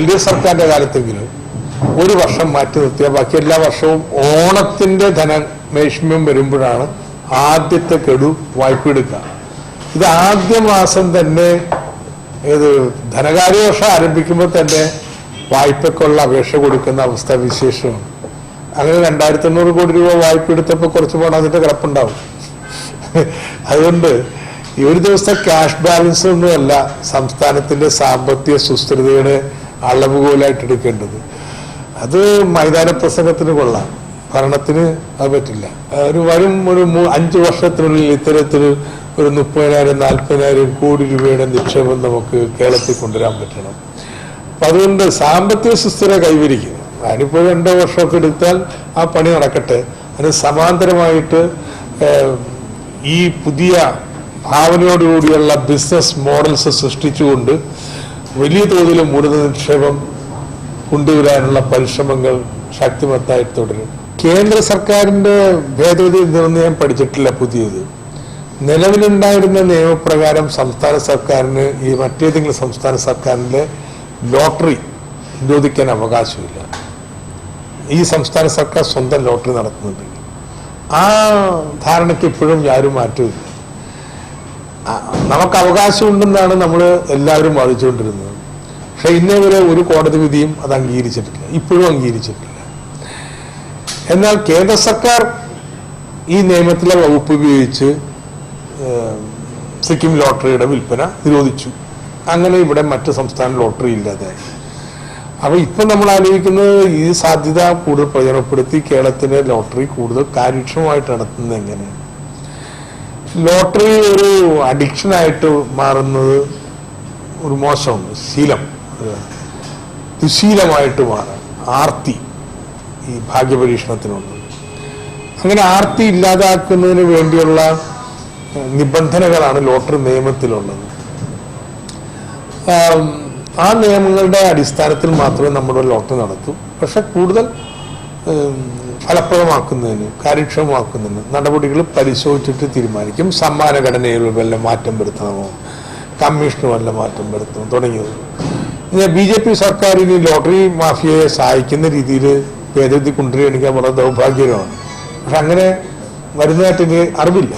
LDF സർക്കാരിന്റെ കാലത്തെങ്കിലും ഒരു വർഷം മാറ്റി നിർത്തിയ ബാക്കി എല്ലാ വർഷവും ഓണത്തിന്റെ ധനമേഷ്മ്യം വരുമ്പോഴാണ് ആദ്യത്തെ ഗഡു വായ്പ എടുക്കുക. ഇത് ആദ്യ മാസം തന്നെ ധനകാര്യ വർഷം ആരംഭിക്കുമ്പോൾ തന്നെ വായ്പക്കുള്ള അപേക്ഷ കൊടുക്കുന്ന അവസ്ഥ വിശേഷമാണ്. അങ്ങനെ 2500 കോടി രൂപ വായ്പ എടുത്തപ്പോൾ കുറച്ച് പണം അതിന്റെ കിടപ്പുണ്ടാവും. അതുകൊണ്ട് ഈ ഒരു ദിവസത്തെ ക്യാഷ് ബാലൻസ് ഒന്നുമല്ല സംസ്ഥാനത്തിന്റെ സാമ്പത്തിക സുസ്ഥിരതയുടെ അളവുകോലായിട്ട് എടുക്കേണ്ടത്. അത് മൈതാന പ്രസംഗത്തിന് കൊള്ളാം, ഭരണത്തിന് അത് പറ്റില്ല. വരും 5 വർഷത്തിനുള്ളിൽ ഇത്തരത്തിൽ ഒരു 30,000-40,000 കോടി രൂപയുടെ നിക്ഷേപം നമുക്ക് കേരളത്തിൽ കൊണ്ടുവരാൻ പറ്റണം. അപ്പൊ അതുകൊണ്ട് സാമ്പത്തിക സുസ്ഥിരത കൈവരിക്കുക. അതിനിപ്പോൾ 2 വർഷമൊക്കെ എടുത്താൽ ആ പണി നടക്കട്ടെ. അതിന് സമാന്തരമായിട്ട് ഈ പുതിയ ഭാവനയോടുകൂടിയുള്ള ബിസിനസ് മോഡൽസ് സൃഷ്ടിച്ചുകൊണ്ട് വലിയ തോതിൽ മൂലധന നിക്ഷേപം കൊണ്ടുവരാനുള്ള പരിശ്രമങ്ങൾ ശക്തിമത്തായിട്ട് തുടരും. കേന്ദ്ര സർക്കാരിന്റെ ഭേദഗതി ഇതൊന്നും ഞാൻ പഠിച്ചിട്ടില്ല. പുതിയത് നിലവിലുണ്ടായിരുന്ന നിയമപ്രകാരം സംസ്ഥാന സർക്കാരിന് ഈ മറ്റേതെങ്കിലും സംസ്ഥാന സർക്കാരിന്റെ ലോട്ടറി നിരോധിക്കാൻ അവകാശമില്ല. ഈ സംസ്ഥാന സർക്കാർ സ്വന്തം ലോട്ടറി നടത്തുന്നുണ്ടെങ്കിൽ ആ ധാരണയ്ക്ക് ഇപ്പോഴും യാതൊരു മാറ്റമില്ല. നമുക്ക് അവകാശമുണ്ടെന്നാണ് നമ്മൾ എല്ലാവരും വാദിച്ചുകൊണ്ടിരുന്നത്. പക്ഷെ ഇന്നേ വരെ ഒരു കോടതി വിധിയും അത് അംഗീകരിച്ചിട്ടില്ല, ഇപ്പോഴും അംഗീകരിച്ചിട്ടില്ല. എന്നാൽ കേന്ദ്ര സർക്കാർ ഈ നിയമത്തിലെ വകുപ്പ് ഉപയോഗിച്ച് സിക്കിം ലോട്ടറിയുടെ വിൽപ്പന നിരോധിച്ചു. അങ്ങനെ ഇവിടെ മറ്റ് സംസ്ഥാന ലോട്ടറി ഇല്ലാതായി. അപ്പൊ ഇപ്പൊ നമ്മൾ ആലോചിക്കുന്നത് ഈ സാധ്യത കൂടുതൽ പ്രയോജനപ്പെടുത്തി കേരളത്തിലെ ലോട്ടറി കൂടുതൽ കാര്യക്ഷമമായിട്ട് നടത്തുന്നത് എങ്ങനെയാണ്. ലോട്ടറി ഒരു അഡിക്ഷനായിട്ട് മാറുന്നത് ഒരു മോശമാണ്, ശീലം, ദുശീലമായിട്ട് മാറാൻ ആർത്തി ഈ ഭാഗ്യപരീക്ഷണത്തിനുണ്ട്. അങ്ങനെ ആർത്തി ഇല്ലാതാക്കുന്നതിന് വേണ്ടിയുള്ള നിബന്ധനകളാണ് ലോട്ടറി നിയമത്തിലുള്ളത്. ആ നിയമങ്ങളുടെ അടിസ്ഥാനത്തിൽ മാത്രമേ നമ്മുടെ ലോട്ടറി നടത്തൂ. പക്ഷെ കൂടുതൽ ഫലപ്രദമാക്കുന്നതിന്, കാര്യക്ഷമമാക്കുന്നതിന് നടപടികൾ പരിശോധിച്ചിട്ട് തീരുമാനിക്കും. സമ്മാന ഘടനയിൽ വല്ല മാറ്റം വരുത്തണമോ, കമ്മീഷന് വല്ല മാറ്റം വരുത്തണമോ തുടങ്ങിയത്. BJP സർക്കാർ ഇനി ലോട്ടറി മാഫിയയെ സഹായിക്കുന്ന രീതിയിൽ ഭേദഗതി കൊണ്ടുവരികയാണെങ്കിൽ വളരെ ദൗർഭാഗ്യകരമാണ്. പക്ഷെ അങ്ങനെ വരുന്നതായിട്ട് എനിക്ക് അറിവില്ല.